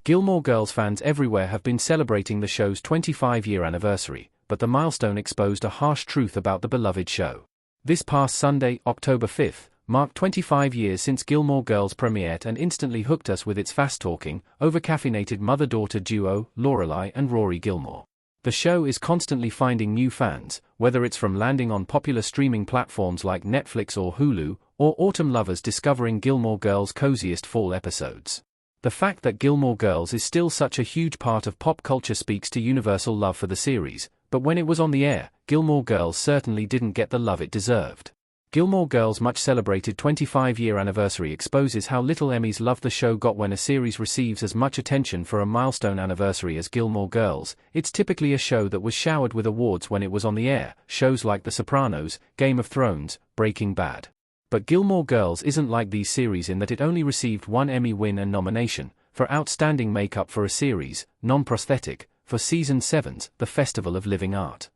Gilmore Girls fans everywhere have been celebrating the show's 25-year anniversary, but the milestone exposed a harsh truth about the beloved show. This past Sunday, October 5th, marked 25 years since Gilmore Girls premiered and instantly hooked us with its fast-talking, over-caffeinated mother-daughter duo, Lorelai and Rory Gilmore. The show is constantly finding new fans, whether it's from landing on popular streaming platforms like Netflix or Hulu, or autumn lovers discovering Gilmore Girls' coziest fall episodes. The fact that Gilmore Girls is still such a huge part of pop culture speaks to universal love for the series, but when it was on the air, Gilmore Girls certainly didn't get the love it deserved. Gilmore Girls' much-celebrated 25-year anniversary exposes how little Emmys love the show got. When a series receives as much attention for a milestone anniversary as Gilmore Girls, it's typically a show that was showered with awards when it was on the air, shows like The Sopranos, Game of Thrones, Breaking Bad. But Gilmore Girls isn't like these series in that it only received one Emmy win and nomination, for Outstanding Makeup for a Series, Non-Prosthetic, for Season 7's The Festival of Living Art.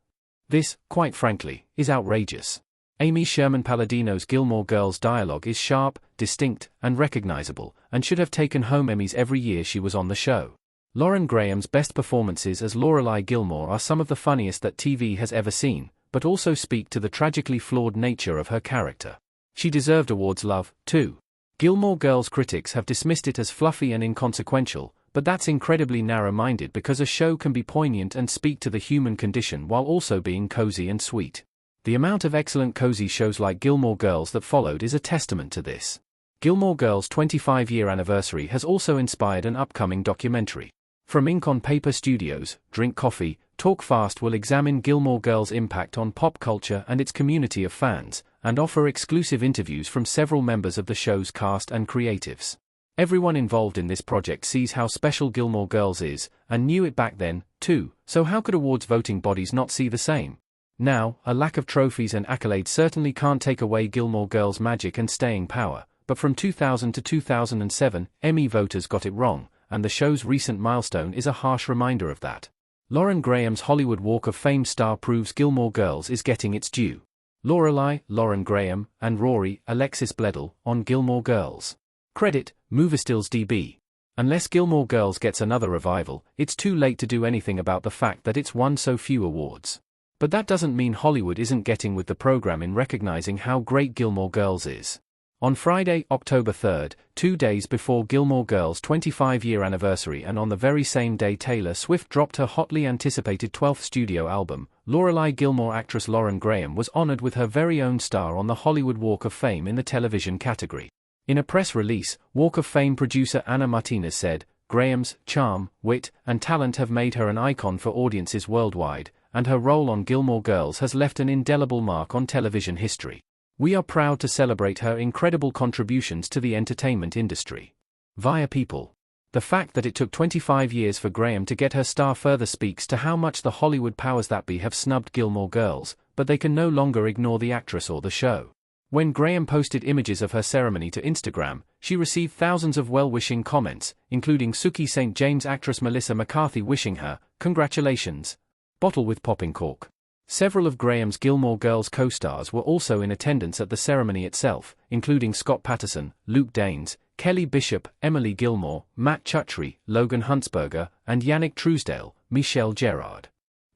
This, quite frankly, is outrageous. Amy Sherman-Palladino's Gilmore Girls dialogue is sharp, distinct, and recognizable, and should have taken home Emmys every year she was on the show. Lauren Graham's best performances as Lorelai Gilmore are some of the funniest that TV has ever seen, but also speak to the tragically flawed nature of her character. She deserved awards love, too. Gilmore Girls critics have dismissed it as fluffy and inconsequential, but that's incredibly narrow-minded because a show can be poignant and speak to the human condition while also being cozy and sweet. The amount of excellent cozy shows like Gilmore Girls that followed is a testament to this. Gilmore Girls' 25-year anniversary has also inspired an upcoming documentary. From Ink on Paper Studios, Drink Coffee, Talk Fast will examine Gilmore Girls' impact on pop culture and its community of fans, and offer exclusive interviews from several members of the show's cast and creatives. Everyone involved in this project sees how special Gilmore Girls is, and knew it back then, too, so how could awards voting bodies not see the same? Now, a lack of trophies and accolades certainly can't take away Gilmore Girls' magic and staying power, but from 2000 to 2007, Emmy voters got it wrong, and the show's recent milestone is a harsh reminder of that. Lauren Graham's Hollywood Walk of Fame star proves Gilmore Girls is getting its due. Lorelai, Lauren Graham, and Rory, Alexis Bledel, on Gilmore Girls. Credit, Moviestills DB. Unless Gilmore Girls gets another revival, it's too late to do anything about the fact that it's won so few awards. But that doesn't mean Hollywood isn't getting with the program in recognizing how great Gilmore Girls is. On Friday, October 3rd, 2 days before Gilmore Girls' 25-year anniversary and on the very same day Taylor Swift dropped her hotly anticipated 12th studio album, Lorelai Gilmore actress Lauren Graham was honored with her very own star on the Hollywood Walk of Fame in the television category. In a press release, Walk of Fame producer Anna Martinez said, "Graham's charm, wit, and talent have made her an icon for audiences worldwide, and her role on Gilmore Girls has left an indelible mark on television history. We are proud to celebrate her incredible contributions to the entertainment industry." Via People. The fact that it took 25 years for Graham to get her star further speaks to how much the Hollywood powers that be have snubbed Gilmore Girls, but they can no longer ignore the actress or the show. When Graham posted images of her ceremony to Instagram, she received thousands of well-wishing comments, including Sookie St. James actress Melissa McCarthy wishing her, "Congratulations. Bottle with popping cork." Several of Graham's Gilmore Girls co-stars were also in attendance at the ceremony itself, including Scott Patterson, Luke Danes, Kelly Bishop, Emily Gilmore, Matt Chutry, Logan Huntsberger, and Yannick Truesdale, Michelle Gerard.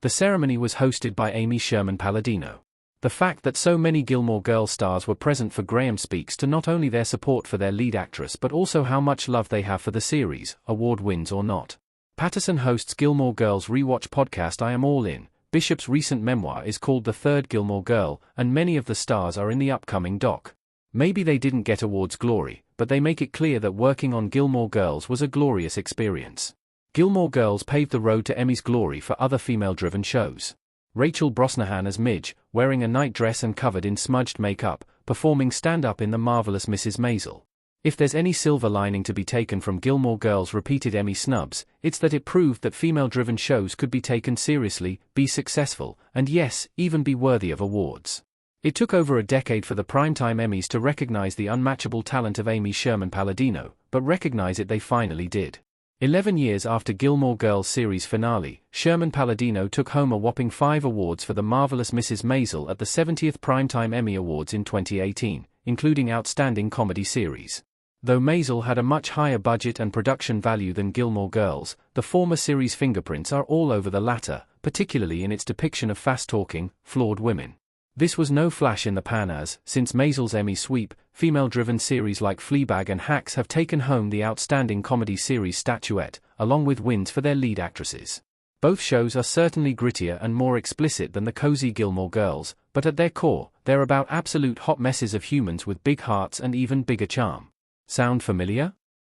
The ceremony was hosted by Amy Sherman-Palladino. The fact that so many Gilmore Girls stars were present for Graham speaks to not only their support for their lead actress but also how much love they have for the series, award wins or not. Patterson hosts Gilmore Girls' rewatch podcast I Am All In. Bishop's recent memoir is called The Third Gilmore Girl, and many of the stars are in the upcoming doc. Maybe they didn't get awards glory, but they make it clear that working on Gilmore Girls was a glorious experience. Gilmore Girls paved the road to Emmy's glory for other female-driven shows. Rachel Brosnahan as Midge, wearing a nightdress and covered in smudged makeup, performing stand-up in The Marvelous Mrs. Maisel. If there's any silver lining to be taken from Gilmore Girls' repeated Emmy snubs, it's that it proved that female-driven shows could be taken seriously, be successful, and yes, even be worthy of awards. It took over a decade for the primetime Emmys to recognize the unmatchable talent of Amy Sherman-Palladino, but recognize it they finally did. 11 years after Gilmore Girls' series finale, Sherman-Palladino took home a whopping 5 awards for The Marvelous Mrs. Maisel at the 70th Primetime Emmy Awards in 2018, including Outstanding Comedy Series. Though Maisel had a much higher budget and production value than Gilmore Girls, the former series' fingerprints are all over the latter, particularly in its depiction of fast-talking, flawed women. This was no flash in the pan as, since Maisel's Emmy sweep, female-driven series like Fleabag and Hacks have taken home the Outstanding Comedy Series statuette, along with wins for their lead actresses. Both shows are certainly grittier and more explicit than the cozy Gilmore Girls, but at their core, they're about absolute hot messes of humans with big hearts and even bigger charm. Sound familiar?